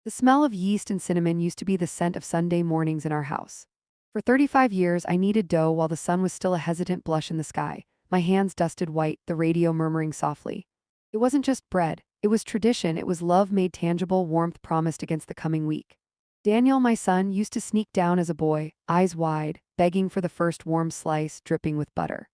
The smell of yeast and cinnamon used to be the scent of Sunday mornings in our house. For 35 years, I kneaded dough while the sun was still a hesitant blush in the sky, my hands dusted white, the radio murmuring softly. It wasn't just bread, it was tradition, it was love made tangible, warmth promised against the coming week. Daniel, my son, used to sneak down as a boy, eyes wide, begging for the first warm slice, dripping with butter.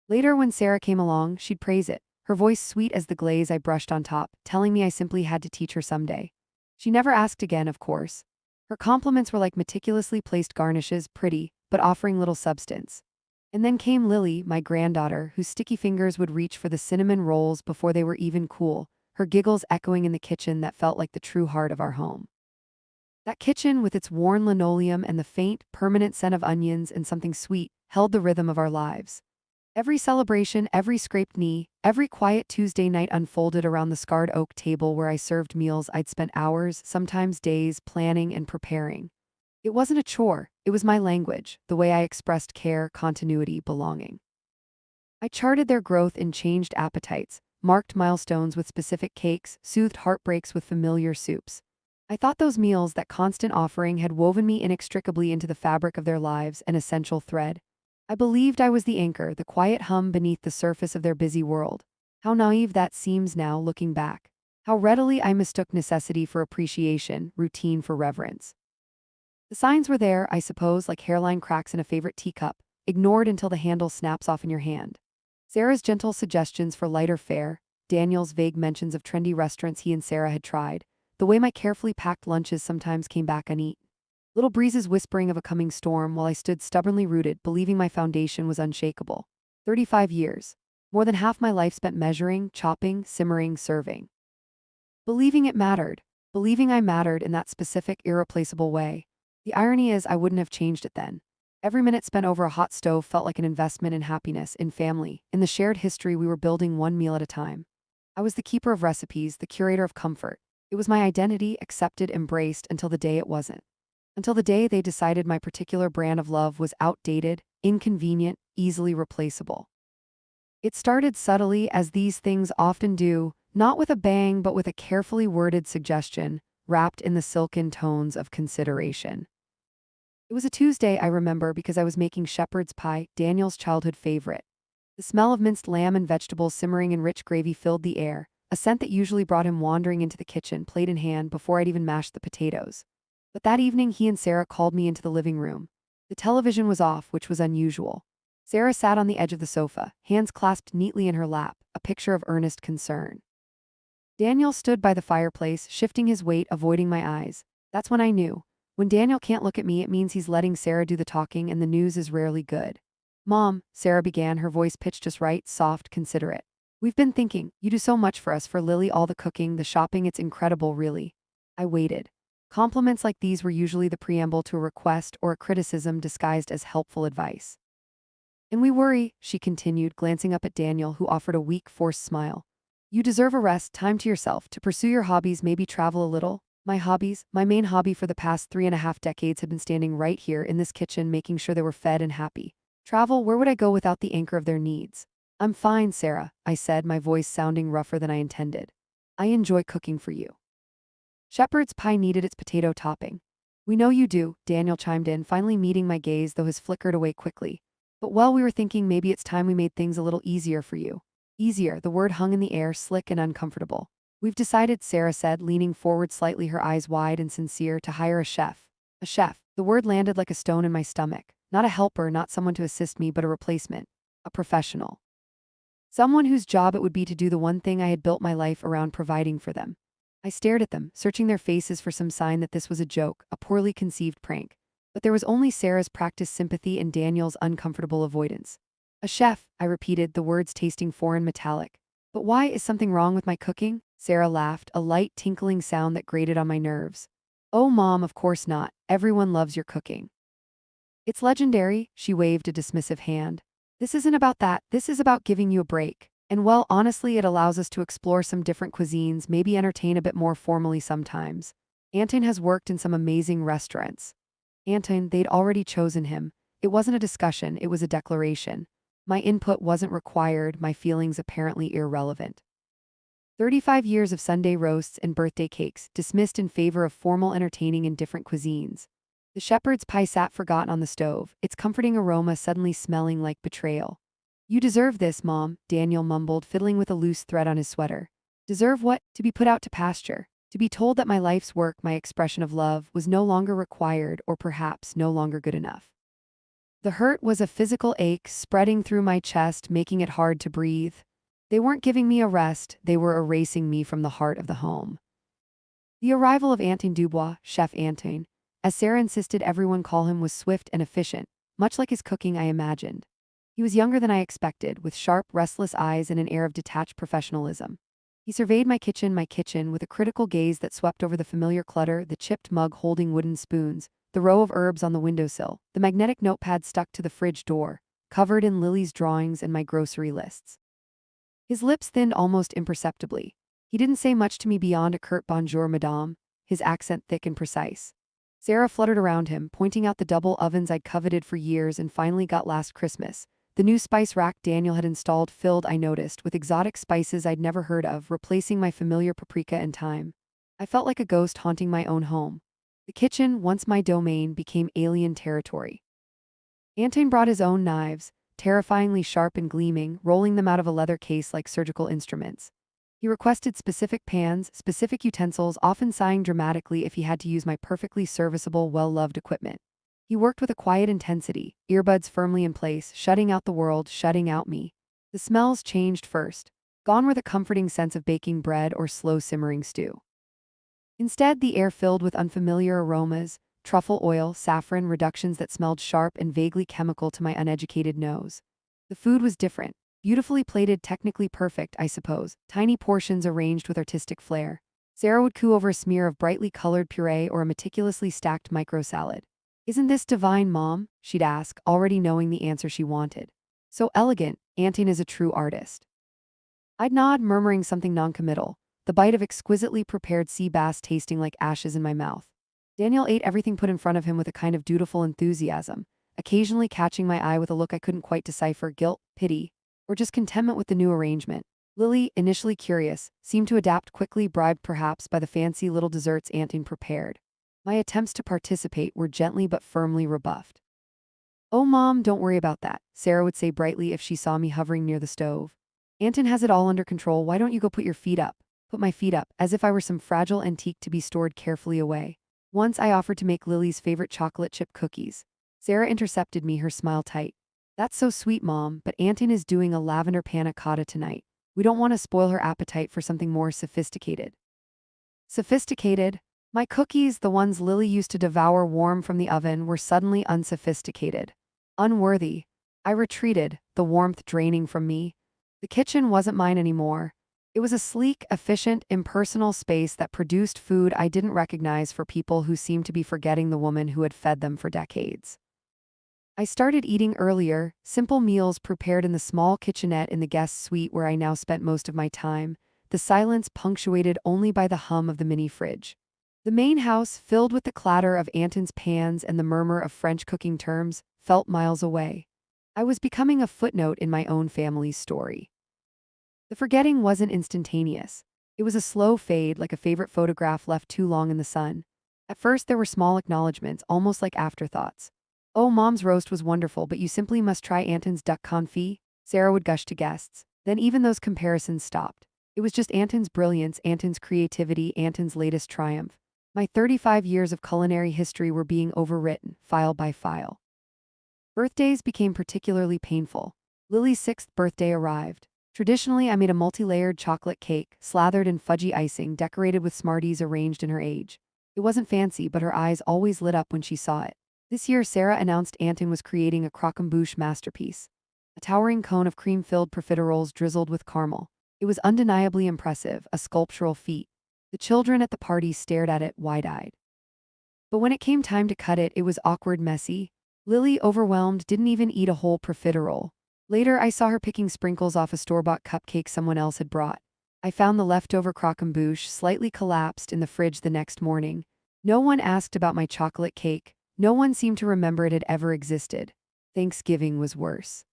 Later, when Sarah came along, she'd praise it, her voice sweet as the glaze I brushed on top, telling me I simply had to teach her someday. She never asked again, of course. Her compliments were like meticulously placed garnishes, pretty, but offering little substance. And then came Lily, my granddaughter, whose sticky fingers would reach for the cinnamon rolls before they were even cool, her giggles echoing in the kitchen that felt like the true heart of our home. That kitchen, with its worn linoleum and the faint, permanent scent of onions and something sweet, held the rhythm of our lives. Every celebration, every scraped knee, every quiet Tuesday night unfolded around the scarred oak table where I served meals I'd spent hours, sometimes days, planning and preparing. It wasn't a chore, it was my language, the way I expressed care, continuity, belonging. I charted their growth in changed appetites, marked milestones with specific cakes, soothed heartbreaks with familiar soups. I thought those meals, that constant offering, had woven me inextricably into the fabric of their lives, an essential thread. I believed I was the anchor, the quiet hum beneath the surface of their busy world. How naive that seems now, looking back. How readily I mistook necessity for appreciation, routine for reverence. The signs were there, I suppose, like hairline cracks in a favorite teacup, ignored until the handle snaps off in your hand. Sarah's gentle suggestions for lighter fare, Daniel's vague mentions of trendy restaurants he and Sarah had tried, the way my carefully packed lunches sometimes came back uneaten. Little breezes whispering of a coming storm while I stood stubbornly rooted, believing my foundation was unshakable. 35 years. More than half my life spent measuring, chopping, simmering, serving. Believing it mattered. Believing I mattered in that specific, irreplaceable way. The irony is I wouldn't have changed it then. Every minute spent over a hot stove felt like an investment in happiness, in family, in the shared history we were building one meal at a time. I was the keeper of recipes, the curator of comfort. It was my identity, accepted, embraced, until the day it wasn't. Until the day they decided my particular brand of love was outdated, inconvenient, easily replaceable. It started subtly, as these things often do, not with a bang but with a carefully worded suggestion, wrapped in the silken tones of consideration. It was a Tuesday, I remember, because I was making shepherd's pie, Daniel's childhood favorite. The smell of minced lamb and vegetables simmering in rich gravy filled the air, a scent that usually brought him wandering into the kitchen, plate in hand, before I'd even mashed the potatoes. But that evening he and Sarah called me into the living room. The television was off, which was unusual. Sarah sat on the edge of the sofa, hands clasped neatly in her lap, a picture of earnest concern. Daniel stood by the fireplace, shifting his weight, avoiding my eyes. That's when I knew. When Daniel can't look at me, it means he's letting Sarah do the talking, and the news is rarely good. Mom, Sarah began, her voice pitched just right, soft, considerate. We've been thinking, you do so much for us, for Lily, all the cooking, the shopping, it's incredible, really. I waited. Compliments like these were usually the preamble to a request or a criticism disguised as helpful advice. And we worry, she continued, glancing up at Daniel, who offered a weak, forced smile. You deserve a rest, time to yourself, to pursue your hobbies, maybe travel a little. My hobbies, my main hobby for the past 3.5 decades had been standing right here in this kitchen, making sure they were fed and happy. Travel, where would I go without the anchor of their needs? I'm fine, Sarah, I said, my voice sounding rougher than I intended. I enjoy cooking for you. Shepherd's pie needed its potato topping. We know you do, Daniel chimed in, finally meeting my gaze, though his flickered away quickly. But well, we were thinking maybe it's time we made things a little easier for you. Easier, the word hung in the air, slick and uncomfortable. We've decided, Sarah said, leaning forward slightly, her eyes wide and sincere, to hire a chef. A chef. The word landed like a stone in my stomach. Not a helper, not someone to assist me, but a replacement. A professional. Someone whose job it would be to do the one thing I had built my life around, providing for them. I stared at them, searching their faces for some sign that this was a joke, a poorly conceived prank. But there was only Sarah's practiced sympathy and Daniel's uncomfortable avoidance. A chef, I repeated, the words tasting foreign, metallic. But why, is something wrong with my cooking? Sarah laughed, a light, tinkling sound that grated on my nerves. Oh, Mom, of course not. Everyone loves your cooking. It's legendary, she waved a dismissive hand. This isn't about that, this is about giving you a break. And well, honestly, it allows us to explore some different cuisines, maybe entertain a bit more formally sometimes. Anton has worked in some amazing restaurants. Anton, they'd already chosen him. It wasn't a discussion, it was a declaration. My input wasn't required, my feelings apparently irrelevant. 35 years of Sunday roasts and birthday cakes, dismissed in favor of formal entertaining in different cuisines. The shepherd's pie sat forgotten on the stove, its comforting aroma suddenly smelling like betrayal. You deserve this, Mom, Daniel mumbled, fiddling with a loose thread on his sweater. Deserve what? To be put out to pasture. To be told that my life's work, my expression of love, was no longer required or perhaps no longer good enough. The hurt was a physical ache spreading through my chest, making it hard to breathe. They weren't giving me a rest, they were erasing me from the heart of the home. The arrival of Antoine Dubois, Chef Antoine, as Sarah insisted everyone call him, was swift and efficient, much like his cooking I imagined. He was younger than I expected, with sharp, restless eyes and an air of detached professionalism. He surveyed my kitchen, with a critical gaze that swept over the familiar clutter, the chipped mug holding wooden spoons, the row of herbs on the windowsill, the magnetic notepad stuck to the fridge door, covered in Lily's drawings and my grocery lists. His lips thinned almost imperceptibly. He didn't say much to me beyond a curt bonjour, madame, his accent thick and precise. Sarah fluttered around him, pointing out the double ovens I'd coveted for years and finally got last Christmas. The new spice rack Daniel had installed filled, I noticed, with exotic spices I'd never heard of, replacing my familiar paprika and thyme. I felt like a ghost haunting my own home. The kitchen, once my domain, became alien territory. Antoine brought his own knives, terrifyingly sharp and gleaming, rolling them out of a leather case like surgical instruments. He requested specific pans, specific utensils, often sighing dramatically if he had to use my perfectly serviceable, well-loved equipment. He worked with a quiet intensity, earbuds firmly in place, shutting out the world, shutting out me. The smells changed first. Gone were the comforting sense of baking bread or slow simmering stew. Instead, the air filled with unfamiliar aromas, truffle oil, saffron, reductions that smelled sharp and vaguely chemical to my uneducated nose. The food was different. Beautifully plated, technically perfect, I suppose, tiny portions arranged with artistic flair. Sarah would coo over a smear of brightly colored puree or a meticulously stacked micro salad. "Isn't this divine, Mom?" she'd ask, already knowing the answer she wanted. "So elegant, Antoine is a true artist." I'd nod, murmuring something noncommittal, the bite of exquisitely prepared sea bass tasting like ashes in my mouth. Daniel ate everything put in front of him with a kind of dutiful enthusiasm, occasionally catching my eye with a look I couldn't quite decipher, guilt, pity, or just contentment with the new arrangement. Lily, initially curious, seemed to adapt quickly, bribed perhaps by the fancy little desserts Antoine prepared. My attempts to participate were gently but firmly rebuffed. "Oh, Mom, don't worry about that," Sarah would say brightly if she saw me hovering near the stove. "Antoine has it all under control. Why don't you go put your feet up?" Put my feet up, as if I were some fragile antique to be stored carefully away. Once I offered to make Lily's favorite chocolate chip cookies. Sarah intercepted me, her smile tight. "That's so sweet, Mom, but Antoine is doing a lavender panna cotta tonight. We don't want to spoil her appetite for something more sophisticated." Sophisticated? My cookies, the ones Lily used to devour warm from the oven, were suddenly unsophisticated. Unworthy. I retreated, the warmth draining from me. The kitchen wasn't mine anymore. It was a sleek, efficient, impersonal space that produced food I didn't recognize for people who seemed to be forgetting the woman who had fed them for decades. I started eating earlier, simple meals prepared in the small kitchenette in the guest suite where I now spent most of my time, the silence punctuated only by the hum of the mini fridge. The main house, filled with the clatter of Antoine's pans and the murmur of French cooking terms, felt miles away. I was becoming a footnote in my own family's story. The forgetting wasn't instantaneous. It was a slow fade, like a favorite photograph left too long in the sun. At first there were small acknowledgments, almost like afterthoughts. "Oh, Mom's roast was wonderful, but you simply must try Antoine's duck confit," Sarah would gush to guests. Then even those comparisons stopped. It was just Antoine's brilliance, Antoine's creativity, Antoine's latest triumph. My 35 years of culinary history were being overwritten, file by file. Birthdays became particularly painful. Lily's 6th birthday arrived. Traditionally, I made a multi-layered chocolate cake, slathered in fudgy icing, decorated with Smarties arranged in her age. It wasn't fancy, but her eyes always lit up when she saw it. This year, Sarah announced Antoine was creating a croquembouche masterpiece. A towering cone of cream-filled profiteroles drizzled with caramel. It was undeniably impressive, a sculptural feat. The children at the party stared at it wide-eyed. But when it came time to cut it, it was awkward, messy. Lily, overwhelmed, didn't even eat a whole profiterole. Later, I saw her picking sprinkles off a store-bought cupcake someone else had brought. I found the leftover croquembouche slightly collapsed in the fridge the next morning. No one asked about my chocolate cake. No one seemed to remember it had ever existed. Thanksgiving was worse.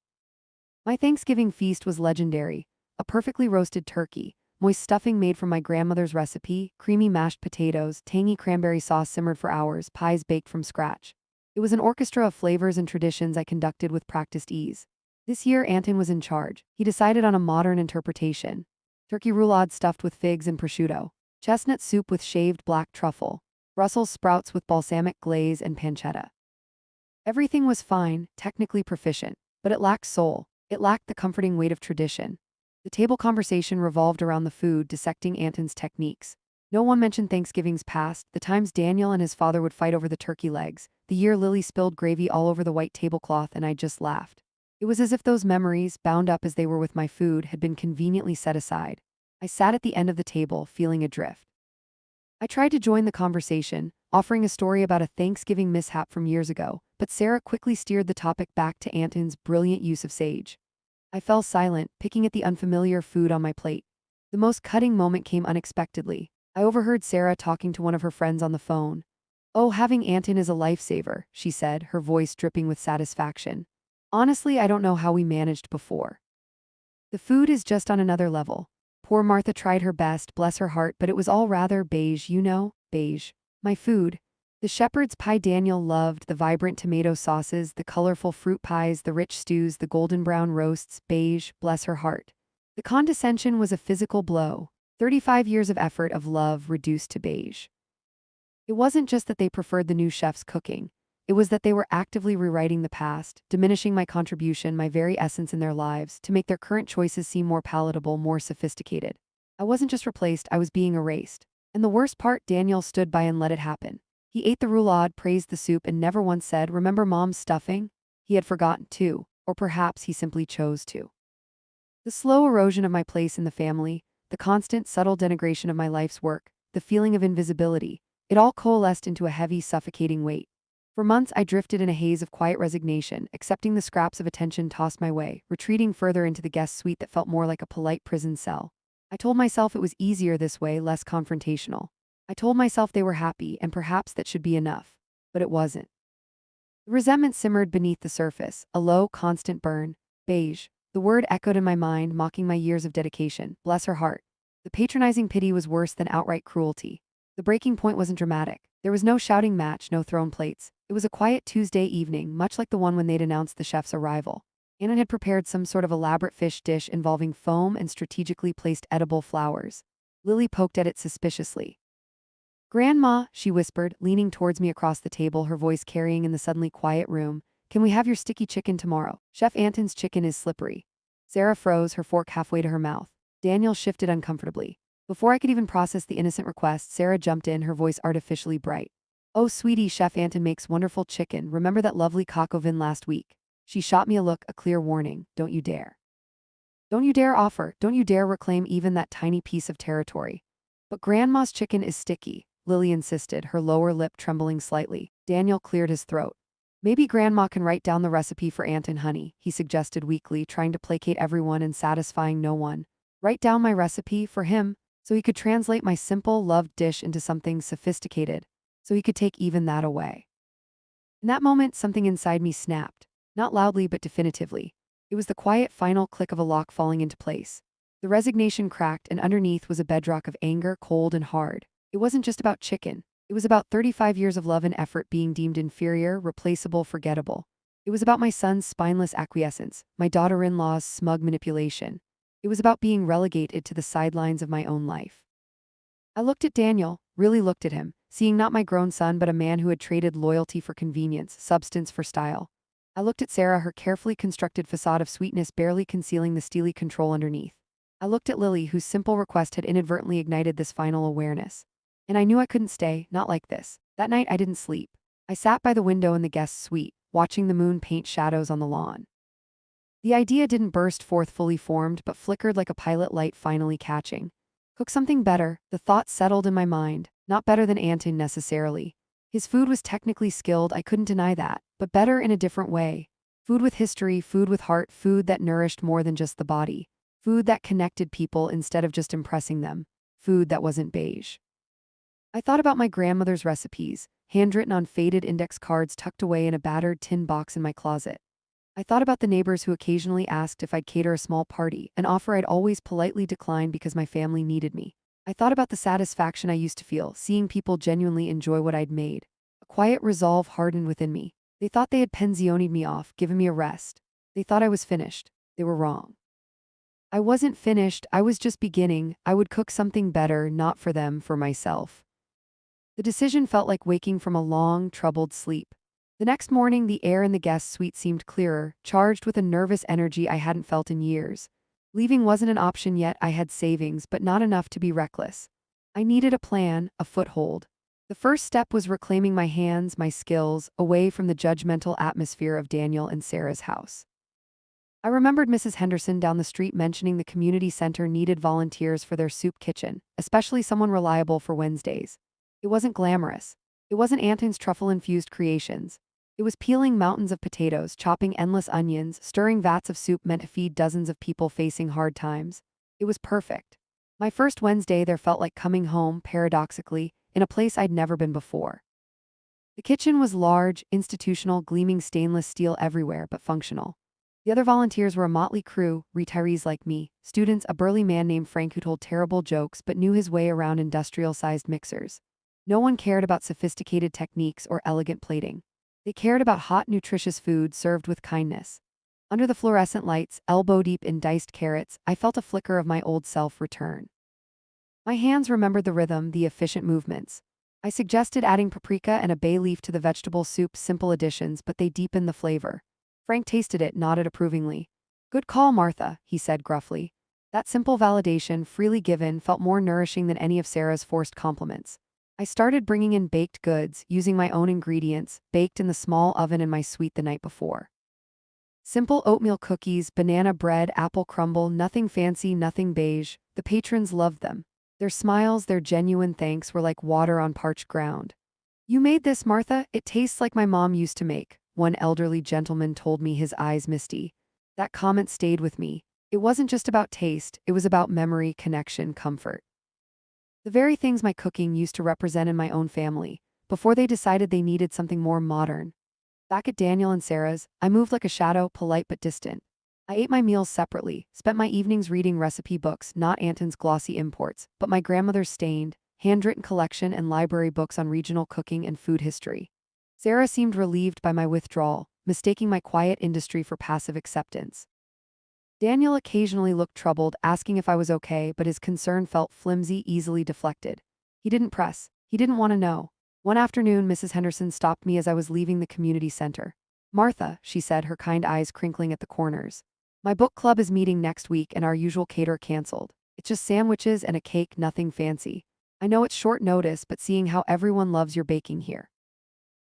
My Thanksgiving feast was legendary. A perfectly roasted turkey, moist stuffing made from my grandmother's recipe, creamy mashed potatoes, tangy cranberry sauce simmered for hours, pies baked from scratch. It was an orchestra of flavors and traditions I conducted with practiced ease. This year, Anton was in charge. He decided on a modern interpretation: turkey roulade stuffed with figs and prosciutto, chestnut soup with shaved black truffle, Brussels sprouts with balsamic glaze and pancetta. Everything was fine, technically proficient, but it lacked soul. It lacked the comforting weight of tradition. The table conversation revolved around the food, dissecting Anton's techniques. No one mentioned Thanksgiving's past, the times Daniel and his father would fight over the turkey legs, the year Lily spilled gravy all over the white tablecloth and I just laughed. It was as if those memories, bound up as they were with my food, had been conveniently set aside. I sat at the end of the table, feeling adrift. I tried to join the conversation, offering a story about a Thanksgiving mishap from years ago, but Sarah quickly steered the topic back to Anton's brilliant use of sage. I fell silent, picking at the unfamiliar food on my plate. The most cutting moment came unexpectedly. I overheard Sarah talking to one of her friends on the phone. "Oh, having Anton is a lifesaver," she said, her voice dripping with satisfaction. "Honestly, I don't know how we managed before. The food is just on another level." Poor Martha tried her best, bless her heart, but it was all rather beige, beige. My food. The shepherd's pie Daniel loved, the vibrant tomato sauces, the colorful fruit pies, the rich stews, the golden brown roasts, beige, bless her heart. The condescension was a physical blow. 35 years of effort, of love, reduced to beige. It wasn't just that they preferred the new chef's cooking. It was that they were actively rewriting the past, diminishing my contribution, my very essence in their lives, to make their current choices seem more palatable, more sophisticated. I wasn't just replaced, I was being erased. And the worst part, Daniel stood by and let it happen. He ate the roulade, praised the soup, and never once said, "Remember Mom's stuffing?" He had forgotten too, or perhaps he simply chose to. The slow erosion of my place in the family, the constant, subtle denigration of my life's work, the feeling of invisibility, it all coalesced into a heavy, suffocating weight. For months, I drifted in a haze of quiet resignation, accepting the scraps of attention tossed my way, retreating further into the guest suite that felt more like a polite prison cell. I told myself it was easier this way, less confrontational. I told myself they were happy, and perhaps that should be enough. But it wasn't. The resentment simmered beneath the surface, a low, constant burn. Beige. The word echoed in my mind, mocking my years of dedication. Bless her heart. The patronizing pity was worse than outright cruelty. The breaking point wasn't dramatic. There was no shouting match, no thrown plates. It was a quiet Tuesday evening, much like the one when they'd announced the chef's arrival. Anna had prepared some sort of elaborate fish dish involving foam and strategically placed edible flowers. Lily poked at it suspiciously. "Grandma," she whispered, leaning towards me across the table, her voice carrying in the suddenly quiet room, "can we have your sticky chicken tomorrow? Chef Anton's chicken is slippery." Sarah froze, her fork halfway to her mouth. Daniel shifted uncomfortably. Before I could even process the innocent request, Sarah jumped in, her voice artificially bright. "Oh, sweetie, Chef Anton makes wonderful chicken. Remember that lovely coq au vin last week?" She shot me a look, a clear warning. Don't you dare. Don't you dare offer. Don't you dare reclaim even that tiny piece of territory. "But Grandma's chicken is sticky," Lily insisted, her lower lip trembling slightly. Daniel cleared his throat. "Maybe Grandma can write down the recipe for Anton, honey," he suggested weakly, trying to placate everyone and satisfying no one. "Write down my recipe for him, so he could translate my simple, loved dish into something sophisticated, so he could take even that away." In that moment, something inside me snapped. Not loudly, but definitively. It was the quiet, final click of a lock falling into place. The resignation cracked, and underneath was a bedrock of anger, cold and hard. It wasn't just about chicken. It was about 35 years of love and effort being deemed inferior, replaceable, forgettable. It was about my son's spineless acquiescence, my daughter-in-law's smug manipulation. It was about being relegated to the sidelines of my own life. I looked at Daniel, really looked at him, seeing not my grown son but a man who had traded loyalty for convenience, substance for style. I looked at Sarah, her carefully constructed facade of sweetness barely concealing the steely control underneath. I looked at Lily, whose simple request had inadvertently ignited this final awareness. And I knew I couldn't stay, not like this. That night I didn't sleep. I sat by the window in the guest suite, watching the moon paint shadows on the lawn. The idea didn't burst forth fully formed, but flickered like a pilot light finally catching. Cook something better, the thought settled in my mind. Not better than Anton necessarily. His food was technically skilled, I couldn't deny that, but better in a different way. Food with history, food with heart, food that nourished more than just the body. Food that connected people instead of just impressing them. Food that wasn't beige. I thought about my grandmother's recipes, handwritten on faded index cards tucked away in a battered tin box in my closet. I thought about the neighbors who occasionally asked if I'd cater a small party, an offer I'd always politely declined because my family needed me. I thought about the satisfaction I used to feel, seeing people genuinely enjoy what I'd made. A quiet resolve hardened within me. They thought they had pensionied me off, given me a rest. They thought I was finished. They were wrong. I wasn't finished, I was just beginning. I would cook something better, not for them, for myself. The decision felt like waking from a long, troubled sleep. The next morning, the air in the guest suite seemed clearer, charged with a nervous energy I hadn't felt in years. Leaving wasn't an option yet. I had savings, but not enough to be reckless. I needed a plan, a foothold. The first step was reclaiming my hands, my skills, away from the judgmental atmosphere of Daniel and Sarah's house. I remembered Mrs. Henderson down the street mentioning the community center needed volunteers for their soup kitchen, especially someone reliable for Wednesdays. It wasn't glamorous. It wasn't Anton's truffle-infused creations. It was peeling mountains of potatoes, chopping endless onions, stirring vats of soup meant to feed dozens of people facing hard times. It was perfect. My first Wednesday there felt like coming home, paradoxically, in a place I'd never been before. The kitchen was large, institutional, gleaming stainless steel everywhere, but functional. The other volunteers were a motley crew, retirees like me, students, a burly man named Frank who told terrible jokes but knew his way around industrial-sized mixers. No one cared about sophisticated techniques or elegant plating. They cared about hot, nutritious food served with kindness. Under the fluorescent lights, elbow-deep in diced carrots, I felt a flicker of my old self return. My hands remembered the rhythm, the efficient movements. I suggested adding paprika and a bay leaf to the vegetable soup, simple additions, but they deepened the flavor. Frank tasted it, nodded approvingly. "Good call, Martha," he said gruffly. That simple validation, freely given, felt more nourishing than any of Sarah's forced compliments. I started bringing in baked goods, using my own ingredients, baked in the small oven in my suite the night before. Simple oatmeal cookies, banana bread, apple crumble, nothing fancy, nothing beige. The patrons loved them. Their smiles, their genuine thanks were like water on parched ground. "You made this, Martha? It tastes like my mom used to make," one elderly gentleman told me, his eyes misty. That comment stayed with me. It wasn't just about taste, it was about memory, connection, comfort. The very things my cooking used to represent in my own family, before they decided they needed something more modern. Back at Daniel and Sarah's, I moved like a shadow, polite but distant. I ate my meals separately, spent my evenings reading recipe books, not Anton's glossy imports, but my grandmother's stained, handwritten collection and library books on regional cooking and food history. Sarah seemed relieved by my withdrawal, mistaking my quiet industry for passive acceptance. Daniel occasionally looked troubled, asking if I was okay, but his concern felt flimsy, easily deflected. He didn't press. He didn't want to know. One afternoon, Mrs. Henderson stopped me as I was leaving the community center. "Martha," she said, her kind eyes crinkling at the corners. "My book club is meeting next week and our usual caterer canceled. It's just sandwiches and a cake, nothing fancy. I know it's short notice, but seeing how everyone loves your baking here,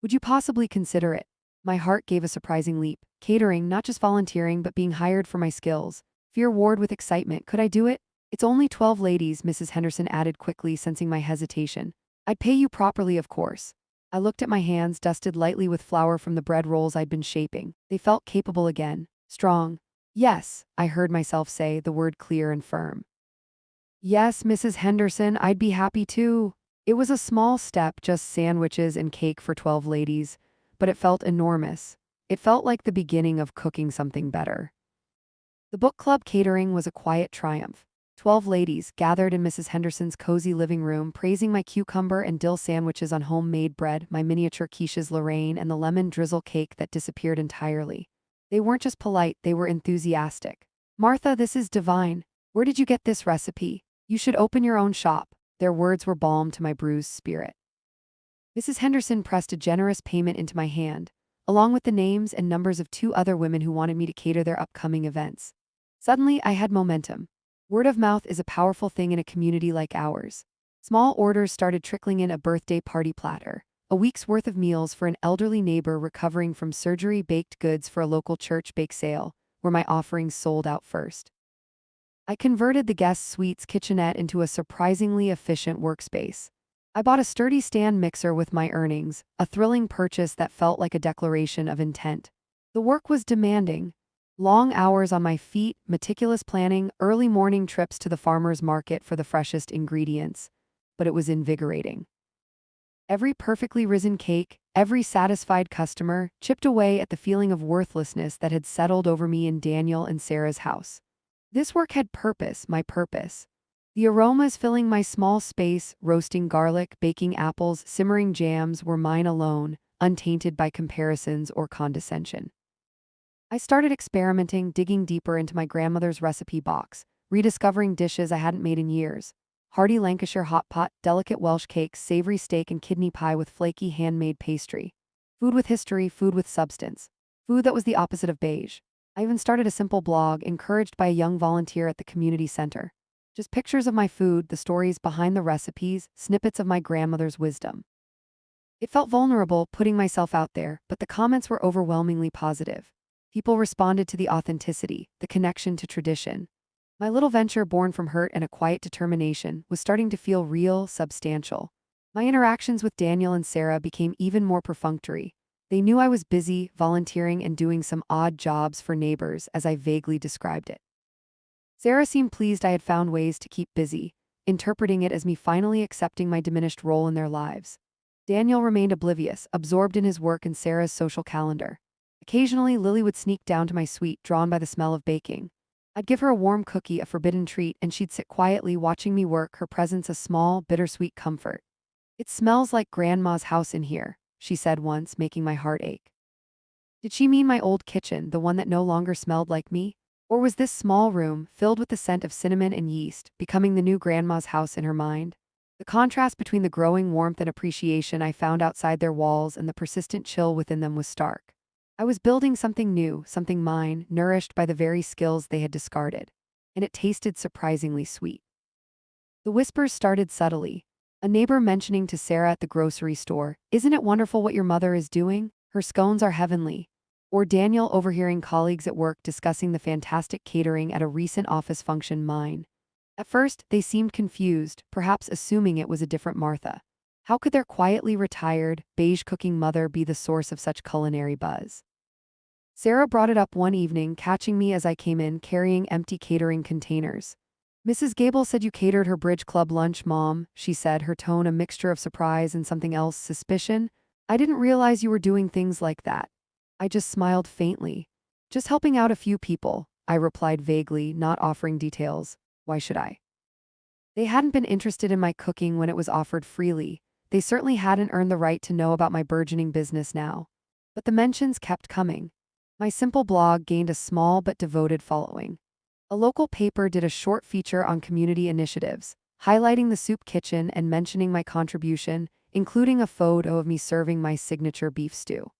would you possibly consider it?" My heart gave a surprising leap. Catering, not just volunteering, but being hired for my skills. Fear warred with excitement. Could I do it? "It's only 12 ladies," Mrs. Henderson added quickly, sensing my hesitation. "I'd pay you properly, of course." I looked at my hands, dusted lightly with flour from the bread rolls I'd been shaping. They felt capable again. Strong. "Yes," I heard myself say, the word clear and firm. "Yes, Mrs. Henderson, I'd be happy to." It was a small step, just sandwiches and cake for 12 ladies, but it felt enormous. It felt like the beginning of cooking something better. The book club catering was a quiet triumph. 12 ladies gathered in Mrs. Henderson's cozy living room, praising my cucumber and dill sandwiches on homemade bread, my miniature quiches Lorraine, and the lemon drizzle cake that disappeared entirely. They weren't just polite, they were enthusiastic. "Martha, this is divine. Where did you get this recipe? You should open your own shop." Their words were balm to my bruised spirit. Mrs. Henderson pressed a generous payment into my hand, along with the names and numbers of 2 other women who wanted me to cater their upcoming events. Suddenly, I had momentum. Word of mouth is a powerful thing in a community like ours. Small orders started trickling in: a birthday party platter, a week's worth of meals for an elderly neighbor recovering from surgery, baked goods for a local church bake sale, where my offerings sold out first. I converted the guest suite's kitchenette into a surprisingly efficient workspace. I bought a sturdy stand mixer with my earnings, a thrilling purchase that felt like a declaration of intent. The work was demanding. Long hours on my feet, meticulous planning, early morning trips to the farmer's market for the freshest ingredients. But it was invigorating. Every perfectly risen cake, every satisfied customer, chipped away at the feeling of worthlessness that had settled over me in Daniel and Sarah's house. This work had purpose, my purpose. The aromas filling my small space, roasting garlic, baking apples, simmering jams, were mine alone, untainted by comparisons or condescension. I started experimenting, digging deeper into my grandmother's recipe box, rediscovering dishes I hadn't made in years. Hearty Lancashire hot pot, delicate Welsh cakes, savory steak and kidney pie with flaky handmade pastry. Food with history, food with substance. Food that was the opposite of beige. I even started a simple blog, encouraged by a young volunteer at the community center. Just pictures of my food, the stories behind the recipes, snippets of my grandmother's wisdom. It felt vulnerable putting myself out there, but the comments were overwhelmingly positive. People responded to the authenticity, the connection to tradition. My little venture, born from hurt and a quiet determination, was starting to feel real, substantial. My interactions with Daniel and Sarah became even more perfunctory. They knew I was busy, volunteering and doing some odd jobs for neighbors, as I vaguely described it. Sarah seemed pleased I had found ways to keep busy, interpreting it as me finally accepting my diminished role in their lives. Daniel remained oblivious, absorbed in his work and Sarah's social calendar. Occasionally, Lily would sneak down to my suite, drawn by the smell of baking. I'd give her a warm cookie, a forbidden treat, and she'd sit quietly watching me work, her presence a small, bittersweet comfort. "It smells like Grandma's house in here," she said once, making my heart ache. Did she mean my old kitchen, the one that no longer smelled like me? Or was this small room, filled with the scent of cinnamon and yeast, becoming the new Grandma's house in her mind? The contrast between the growing warmth and appreciation I found outside their walls and the persistent chill within them was stark. I was building something new, something mine, nourished by the very skills they had discarded. And it tasted surprisingly sweet. The whispers started subtly. A neighbor mentioning to Sarah at the grocery store, "Isn't it wonderful what your mother is doing? Her scones are heavenly." Or Daniel overhearing colleagues at work discussing the fantastic catering at a recent office function, mine. At first, they seemed confused, perhaps assuming it was a different Martha. How could their quietly retired, beige-cooking mother be the source of such culinary buzz? Sarah brought it up one evening, catching me as I came in carrying empty catering containers. "Mrs. Gable said you catered her bridge club lunch, Mom," she said, her tone a mixture of surprise and something else, suspicion. "I didn't realize you were doing things like that." I just smiled faintly. "Just helping out a few people," I replied vaguely, not offering details. Why should I? They hadn't been interested in my cooking when it was offered freely. They certainly hadn't earned the right to know about my burgeoning business now. But the mentions kept coming. My simple blog gained a small but devoted following. A local paper did a short feature on community initiatives, highlighting the soup kitchen and mentioning my contribution, including a photo of me serving my signature beef stew.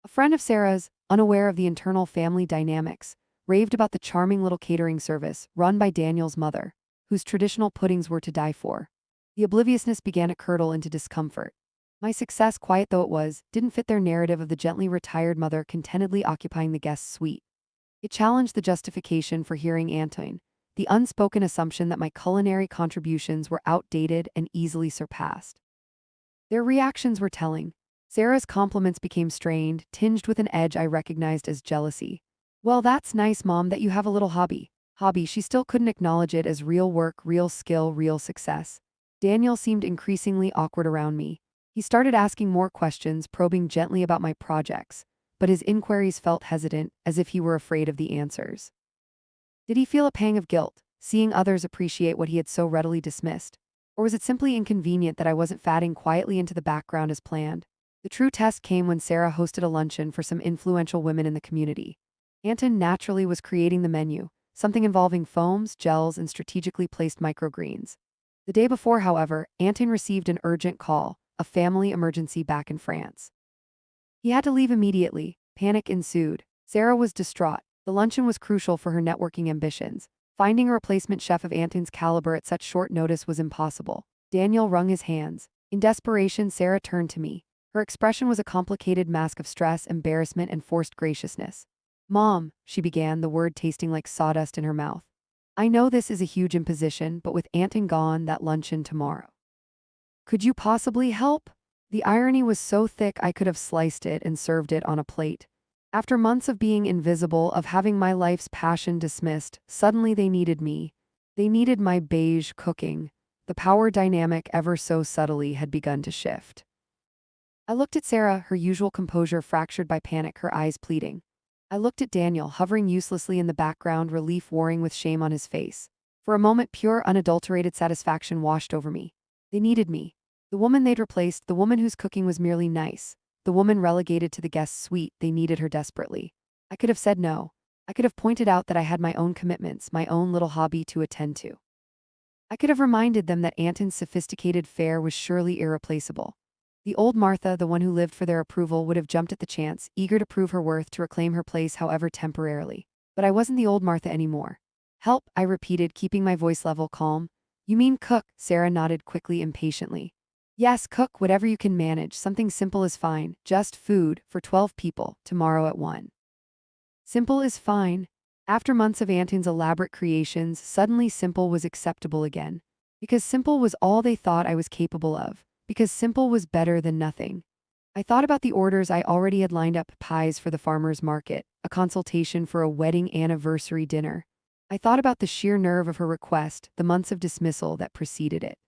A friend of Sarah's, unaware of the internal family dynamics, raved about the charming little catering service run by Daniel's mother, whose traditional puddings were to die for. The obliviousness began to curdle into discomfort. My success, quiet though it was, didn't fit their narrative of the gently retired mother contentedly occupying the guest's suite. It challenged the justification for hearing Antoine, the unspoken assumption that my culinary contributions were outdated and easily surpassed. Their reactions were telling. Sarah's compliments became strained, tinged with an edge I recognized as jealousy. "Well, that's nice, Mom, that you have a little hobby." She still couldn't acknowledge it as real work, real skill, real success. Daniel seemed increasingly awkward around me. He started asking more questions, probing gently about my projects, but his inquiries felt hesitant, as if he were afraid of the answers. Did he feel a pang of guilt, seeing others appreciate what he had so readily dismissed? Or was it simply inconvenient that I wasn't fading quietly into the background as planned? The true test came when Sarah hosted a luncheon for some influential women in the community. Anton naturally was creating the menu, something involving foams, gels, and strategically placed microgreens. The day before, however, Anton received an urgent call, a family emergency back in France. He had to leave immediately. Panic ensued. Sarah was distraught. The luncheon was crucial for her networking ambitions. Finding a replacement chef of Anton's caliber at such short notice was impossible. Daniel wrung his hands. In desperation, Sarah turned to me. Her expression was a complicated mask of stress, embarrassment, and forced graciousness. "Mom," she began, the word tasting like sawdust in her mouth. "I know this is a huge imposition, but with Anton gone, that luncheon tomorrow. Could you possibly help?" The irony was so thick I could have sliced it and served it on a plate. After months of being invisible, of having my life's passion dismissed, suddenly they needed me. They needed my beige cooking. The power dynamic, ever so subtly, had begun to shift. I looked at Sarah, her usual composure fractured by panic, her eyes pleading. I looked at Daniel, hovering uselessly in the background, relief warring with shame on his face. For a moment, pure, unadulterated satisfaction washed over me. They needed me. The woman they'd replaced, the woman whose cooking was merely nice, the woman relegated to the guest suite, they needed her desperately. I could have said no. I could have pointed out that I had my own commitments, my own little hobby to attend to. I could have reminded them that Anton's sophisticated fare was surely irreplaceable. The old Martha, the one who lived for their approval, would have jumped at the chance, eager to prove her worth, to reclaim her place, however temporarily. But I wasn't the old Martha anymore. Help, I repeated, keeping my voice level, calm. You mean cook? Sarah nodded quickly, impatiently. Yes, cook, whatever you can manage. Something simple is fine. Just food, for 12 people, tomorrow at 1. Simple is fine. After months of Anton's elaborate creations, suddenly simple was acceptable again. Because simple was all they thought I was capable of. Because simple was better than nothing. I thought about the orders I already had lined up: pies for the farmer's market, a consultation for a wedding anniversary dinner. I thought about the sheer nerve of her request, the months of dismissal that preceded it.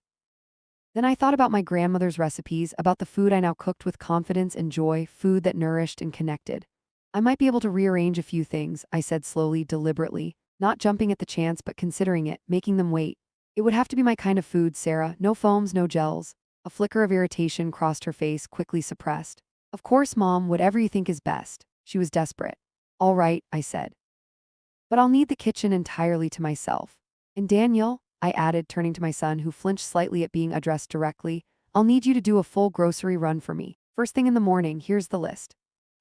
Then I thought about my grandmother's recipes, about the food I now cooked with confidence and joy, food that nourished and connected. I might be able to rearrange a few things, I said slowly, deliberately, not jumping at the chance but considering it, making them wait. It would have to be my kind of food, Sarah, no foams, no gels. A flicker of irritation crossed her face, quickly suppressed. Of course, Mom, whatever you think is best. She was desperate. All right, I said. But I'll need the kitchen entirely to myself. And Daniel, I added, turning to my son, who flinched slightly at being addressed directly, I'll need you to do a full grocery run for me. First thing in the morning, here's the list.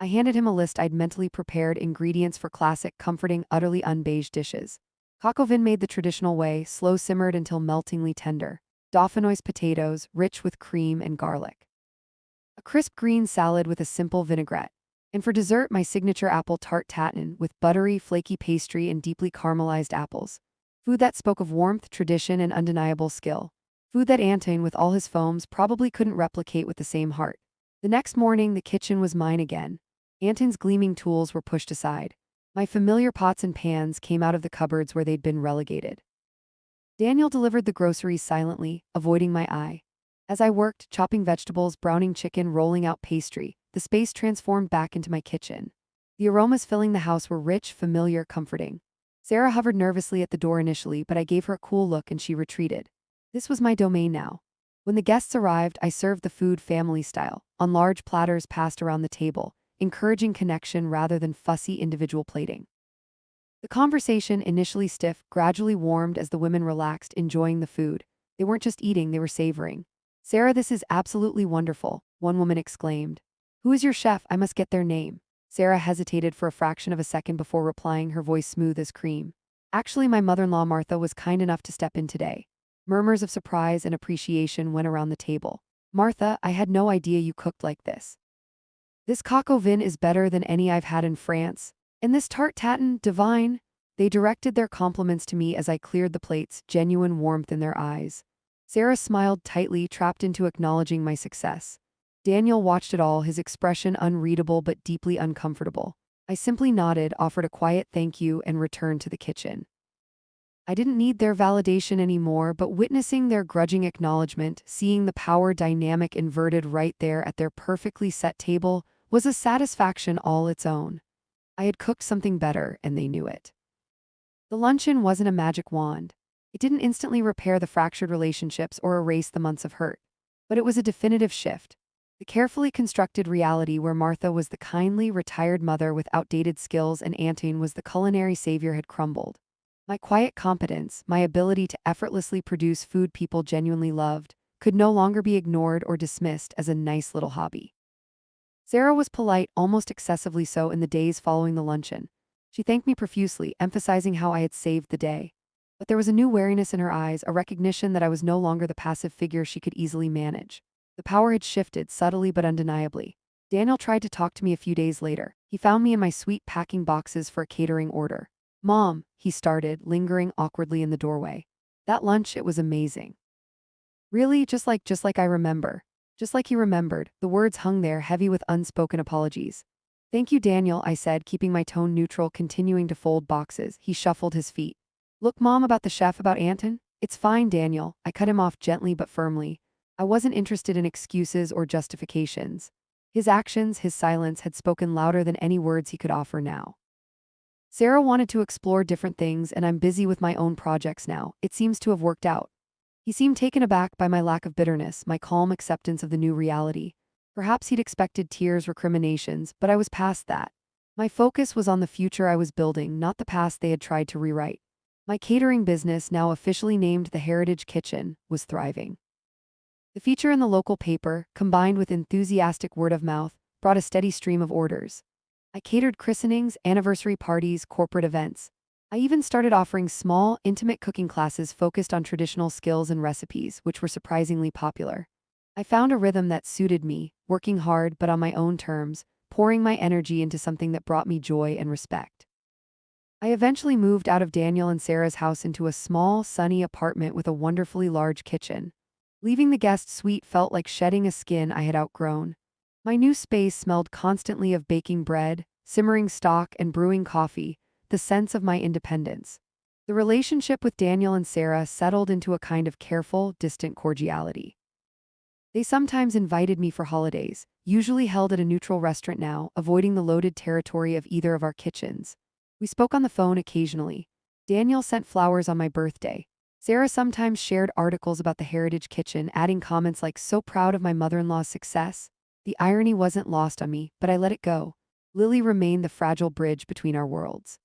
I handed him a list I'd mentally prepared: ingredients for classic, comforting, utterly unbeige dishes. Coq au vin made the traditional way, slow simmered until meltingly tender. Dauphinoise potatoes, rich with cream and garlic. A crisp green salad with a simple vinaigrette. And for dessert, my signature apple tart tatin with buttery, flaky pastry and deeply caramelized apples. Food that spoke of warmth, tradition, and undeniable skill. Food that Anton, with all his foams, probably couldn't replicate with the same heart. The next morning, the kitchen was mine again. Anton's gleaming tools were pushed aside. My familiar pots and pans came out of the cupboards where they'd been relegated. Daniel delivered the groceries silently, avoiding my eye. As I worked, chopping vegetables, browning chicken, rolling out pastry, the space transformed back into my kitchen. The aromas filling the house were rich, familiar, comforting. Sarah hovered nervously at the door initially, but I gave her a cool look and she retreated. This was my domain now. When the guests arrived, I served the food family style, on large platters passed around the table, encouraging connection rather than fussy individual plating. The conversation, initially stiff, gradually warmed as the women relaxed, enjoying the food. They weren't just eating, they were savoring. Sarah, this is absolutely wonderful, one woman exclaimed. Who is your chef? I must get their name. Sarah hesitated for a fraction of a second before replying, her voice smooth as cream. Actually, my mother-in-law Martha was kind enough to step in today. Murmurs of surprise and appreciation went around the table. Martha, I had no idea you cooked like this. This coq au vin is better than any I've had in France. And this tart tatin, divine. They directed their compliments to me as I cleared the plates, genuine warmth in their eyes. Sarah smiled tightly, trapped into acknowledging my success. Daniel watched it all, his expression unreadable but deeply uncomfortable. I simply nodded, offered a quiet thank you, and returned to the kitchen. I didn't need their validation anymore, but witnessing their grudging acknowledgement, seeing the power dynamic inverted right there at their perfectly set table, was a satisfaction all its own. I had cooked something better, and they knew it. The luncheon wasn't a magic wand. It didn't instantly repair the fractured relationships or erase the months of hurt. But it was a definitive shift. The carefully constructed reality where Martha was the kindly, retired mother with outdated skills and Anton was the culinary savior had crumbled. My quiet competence, my ability to effortlessly produce food people genuinely loved, could no longer be ignored or dismissed as a nice little hobby. Sarah was polite, almost excessively so, in the days following the luncheon. She thanked me profusely, emphasizing how I had saved the day. But there was a new wariness in her eyes, a recognition that I was no longer the passive figure she could easily manage. The power had shifted, subtly but undeniably. Daniel tried to talk to me a few days later. He found me in my suite packing boxes for a catering order. Mom, he started, lingering awkwardly in the doorway. That lunch, it was amazing. Really, just like I remember. Just like he remembered, the words hung there, heavy with unspoken apologies. Thank you, Daniel, I said, keeping my tone neutral, continuing to fold boxes. He shuffled his feet. Look, Mom, about the chef, about Anton? It's fine, Daniel. I cut him off gently but firmly. I wasn't interested in excuses or justifications. His actions, his silence, had spoken louder than any words he could offer now. Sarah wanted to explore different things, and I'm busy with my own projects now. It seems to have worked out. He seemed taken aback by my lack of bitterness, my calm acceptance of the new reality. Perhaps he'd expected tears, recriminations, but I was past that. My focus was on the future I was building, not the past they had tried to rewrite. My catering business, now officially named the Heritage Kitchen, was thriving. The feature in the local paper, combined with enthusiastic word of mouth, brought a steady stream of orders. I catered christenings, anniversary parties, corporate events. I even started offering small, intimate cooking classes focused on traditional skills and recipes, which were surprisingly popular. I found a rhythm that suited me, working hard but on my own terms, pouring my energy into something that brought me joy and respect. I eventually moved out of Daniel and Sarah's house into a small, sunny apartment with a wonderfully large kitchen. Leaving the guest suite felt like shedding a skin I had outgrown. My new space smelled constantly of baking bread, simmering stock, and brewing coffee, the sense of my independence. The relationship with Daniel and Sarah settled into a kind of careful, distant cordiality. They sometimes invited me for holidays, usually held at a neutral restaurant now, avoiding the loaded territory of either of our kitchens. We spoke on the phone occasionally. Daniel sent flowers on my birthday. Sarah sometimes shared articles about the Heritage Kitchen, adding comments like, "So proud of my mother-in-law's success." The irony wasn't lost on me, but I let it go. Lily remained the fragile bridge between our worlds.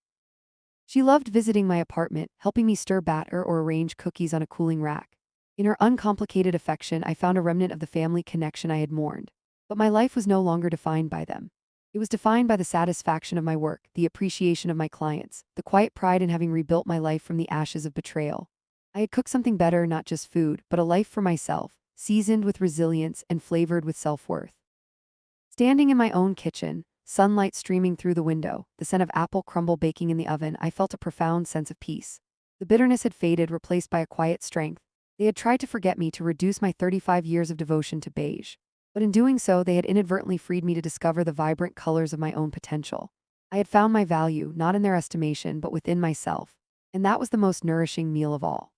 She loved visiting my apartment, helping me stir batter or arrange cookies on a cooling rack. In her uncomplicated affection, I found a remnant of the family connection I had mourned. But my life was no longer defined by them. It was defined by the satisfaction of my work, the appreciation of my clients, the quiet pride in having rebuilt my life from the ashes of betrayal. I had cooked something better, not just food, but a life for myself, seasoned with resilience and flavored with self-worth. Standing in my own kitchen, sunlight streaming through the window, the scent of apple crumble baking in the oven, I felt a profound sense of peace. The bitterness had faded, replaced by a quiet strength. They had tried to forget me, to reduce my 35 years of devotion to beige. But in doing so, they had inadvertently freed me to discover the vibrant colors of my own potential. I had found my value, not in their estimation, but within myself. And that was the most nourishing meal of all.